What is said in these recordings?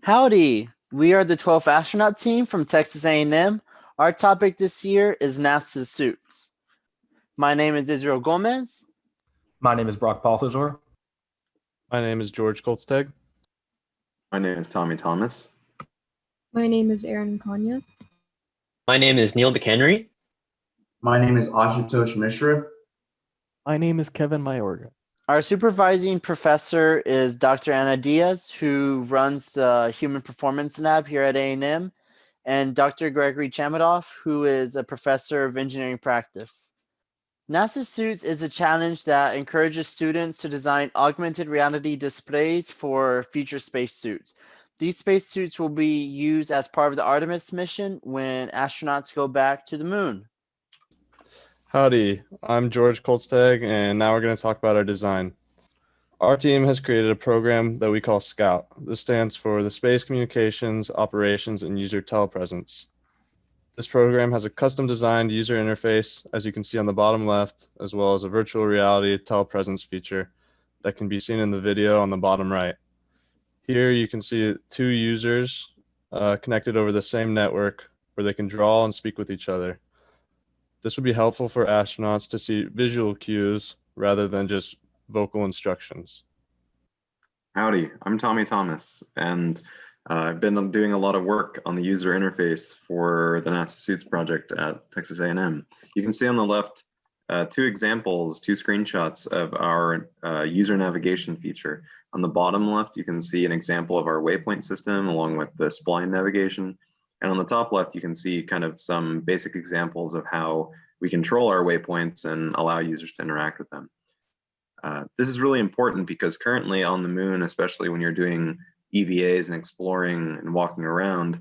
Howdy! We are the 12th Astronaut team from Texas A&M. Our topic this year is NASA's suits. My name is Israel Gomez. My name is Brock Balthazar. My name is George Kolsteg. My name is Tommy Thomas. My name is Aaron Konya. My name is Neil McHenry. My name is Ashutosh Mishra. My name is Kevin Mayorga. Our supervising professor is Dr. Anna Diaz, who runs the Human Performance Lab here at A&M, and Dr. Gregory Chamadoff, who is a professor of engineering practice. NASA Suits is a challenge that encourages students to design augmented reality displays for future spacesuits. These spacesuits will be used as part of the Artemis mission when astronauts go back to the moon. Howdy, I'm George Kolsteg, and now we're going to talk about our design. Our team has created a program that we call SCOUT. This stands for the Space Communications, Operations, and User Telepresence. This program has a custom designed user interface, as you can see on the bottom left, as well as a virtual reality telepresence feature that can be seen in the video on the bottom right. Here you can see two users connected over the same network where they can draw and speak with each other. This would be helpful for astronauts to see visual cues rather than just vocal instructions. Howdy, I'm Tommy Thomas, and I've been doing a lot of work on the user interface for the NASA Suits project at Texas A&M. You can see on the left two screenshots of our user navigation feature. On the bottom left, you can see an example of our waypoint system along with the spline navigation. And on the top left, you can see kind of some basic examples of how we control our waypoints and allow users to interact with them. This is really important because currently on the moon, especially when you're doing EVAs and exploring and walking around,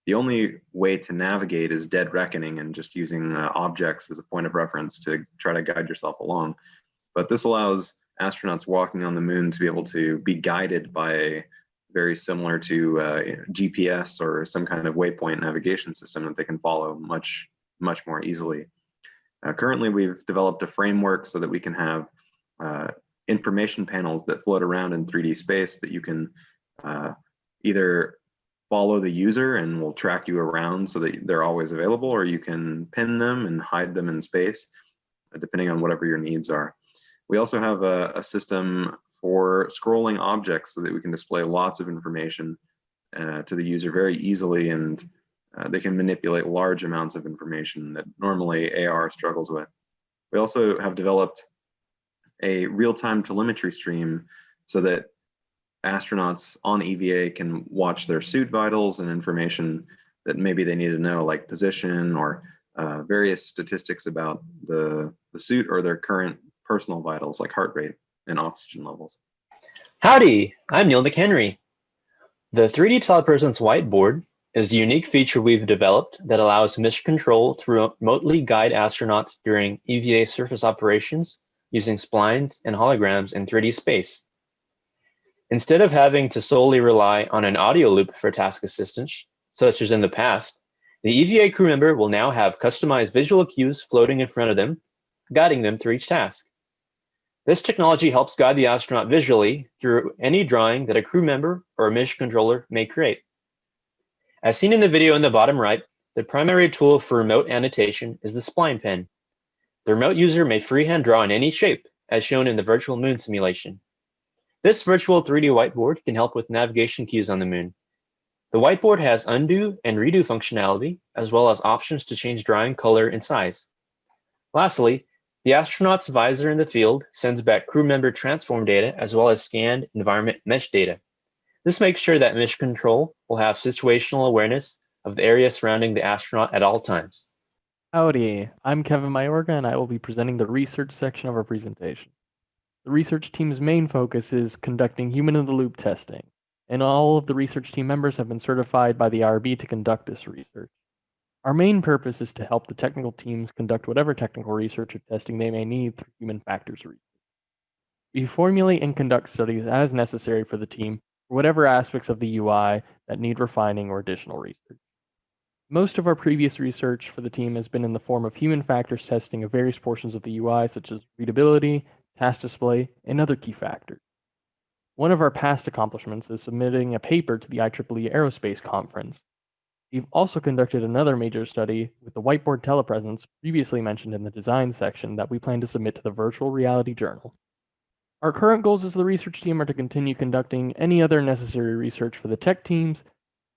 the only way to navigate is dead reckoning and just using objects as a point of reference to try to guide yourself along. But this allows astronauts walking on the moon to be able to be guided by very similar to GPS or some kind of waypoint navigation system that they can follow much more easily. Currently, we've developed a framework so that we can have information panels that float around in 3D space that you can either follow the user and will track you around so that they're always available, or you can pin them and hide them in space, depending on whatever your needs are. We also have a system for scrolling objects so that we can display lots of information to the user very easily, and they can manipulate large amounts of information that normally AR struggles with. We also have developed a real-time telemetry stream so that astronauts on EVA can watch their suit vitals and information that maybe they need to know, like position or various statistics about the suit or their current personal vitals like heart rate and oxygen levels. Howdy, I'm Neil McHenry. The 3D TELEPRESENCE whiteboard is a unique feature we've developed that allows mission control to remotely guide astronauts during EVA surface operations using splines and holograms in 3D space. Instead of having to solely rely on an audio loop for task assistance, such as in the past, the EVA crew member will now have customized visual cues floating in front of them, guiding them through each task. This technology helps guide the astronaut visually through any drawing that a crew member or a mission controller may create. As seen in the video in the bottom right, the primary tool for remote annotation is the spline pen. The remote user may freehand draw in any shape, as shown in the virtual moon simulation. This virtual 3D whiteboard can help with navigation cues on the moon. The whiteboard has undo and redo functionality, as well as options to change drawing color and size. Lastly, the astronaut's visor in the field sends back crew member transform data as well as scanned environment mesh data. This makes sure that mission control will have situational awareness of the area surrounding the astronaut at all times. Howdy, I'm Kevin Mayorga, and I will be presenting the research section of our presentation. The research team's main focus is conducting human-in-the-loop testing, and all of the research team members have been certified by the IRB to conduct this research. Our main purpose is to help the technical teams conduct whatever technical research or testing they may need through human factors research. We formulate and conduct studies as necessary for the team for whatever aspects of the UI that need refining or additional research. Most of our previous research for the team has been in the form of human factors testing of various portions of the UI, such as readability, task display, and other key factors. One of our past accomplishments is submitting a paper to the IEEE Aerospace Conference. We've also conducted another major study with the whiteboard telepresence previously mentioned in the design section that we plan to submit to the Virtual Reality Journal. Our current goals as the research team are to continue conducting any other necessary research for the tech teams,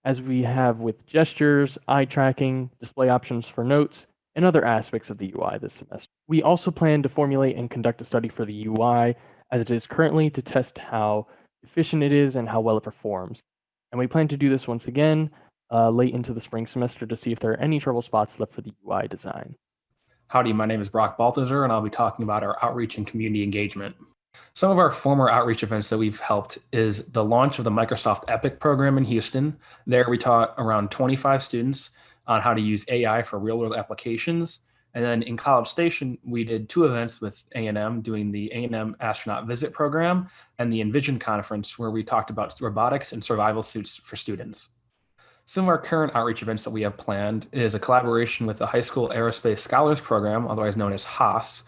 as we have with gestures, eye tracking, display options for notes, and other aspects of the UI this semester. We also plan to formulate and conduct a study for the UI as it is currently to test how efficient it is and how well it performs. And we plan to do this once again late into the spring semester to see if there are any trouble spots left for the UI design. Howdy, my name is Brock Balthazar, and I'll be talking about our outreach and community engagement. Some of our former outreach events that we've helped is the launch of the Microsoft Epic program in Houston. There we taught around 25 students on how to use AI for real-world applications. And then in College Station, we did 2 events with A&M, doing the A&M Astronaut Visit Program and the Envision Conference, where we talked about robotics and survival suits for students. Some of our current outreach events that we have planned is a collaboration with the High School Aerospace Scholars Program, otherwise known as HAAS,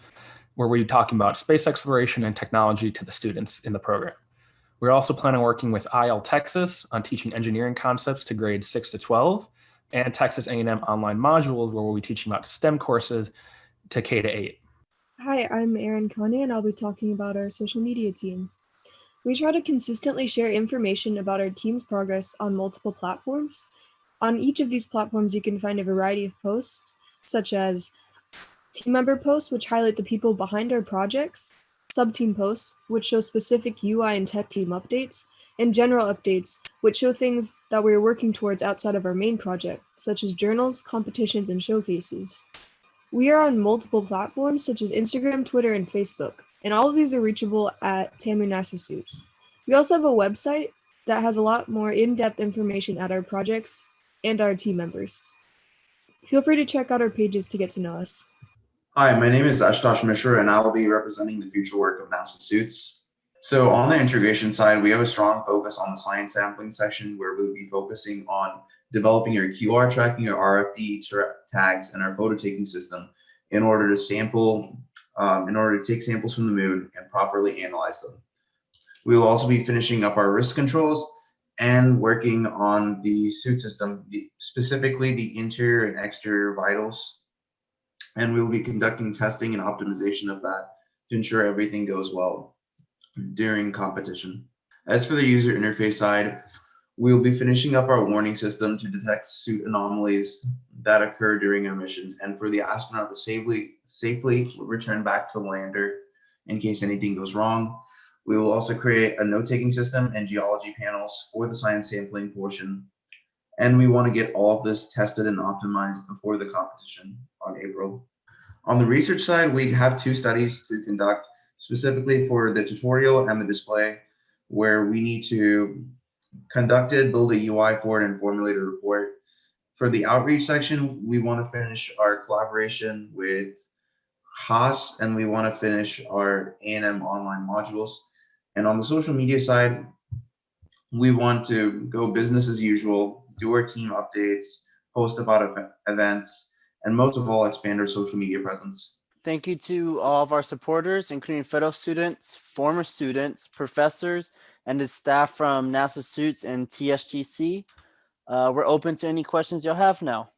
where we're talking about space exploration and technology to the students in the program. We're also planning on working with IL Texas on teaching engineering concepts to grades 6 to 12, and Texas A&M online modules, where we'll be teaching about STEM courses to K to 8. Hi, I'm Erin Kanye, and I'll be talking about our social media team. We try to consistently share information about our team's progress on multiple platforms. On each of these platforms, you can find a variety of posts, such as team member posts, which highlight the people behind our projects, sub-team posts, which show specific UI and tech team updates, and general updates, which show things that we're working towards outside of our main project, such as journals, competitions, and showcases. We are on multiple platforms, such as Instagram, Twitter, and Facebook, and all of these are reachable at TAMU NASA Suits. We also have a website that has a lot more in-depth information at our projects and our team members. Feel free to check out our pages to get to know us. Hi, my name is Ashutosh Mishra, and I will be representing the future work of NASA Suits. So on the integration side, we have a strong focus on the science sampling section, where we'll be focusing on developing your QR tracking, your RFID tags, and our photo taking system in order to take samples from the moon and properly analyze them. We will also be finishing up our wrist controls and working on the suit system, specifically the interior and exterior vitals. And we will be conducting testing and optimization of that to ensure everything goes well during competition. As for the user interface side, we will be finishing up our warning system to detect suit anomalies that occur during our mission, and for the astronaut to safely return back to the lander in case anything goes wrong. We will also create a note-taking system and geology panels for the science sampling portion, and we want to get all of this tested and optimized before the competition on April. On the research side, we have 2 studies to conduct, specifically for the tutorial and the display, where we need to conduct it, build a UI for it, and formulate a report. For the outreach section, we want to finish our collaboration with HAAS, and we want to finish our A&M online modules. And on the social media side, we want to go business as usual, do our team updates, post about events, and most of all, expand our social media presence. Thank you to all of our supporters, including fellow students, former students, professors, and the staff from NASA Suits and TSGC. We're open to any questions you'll have now.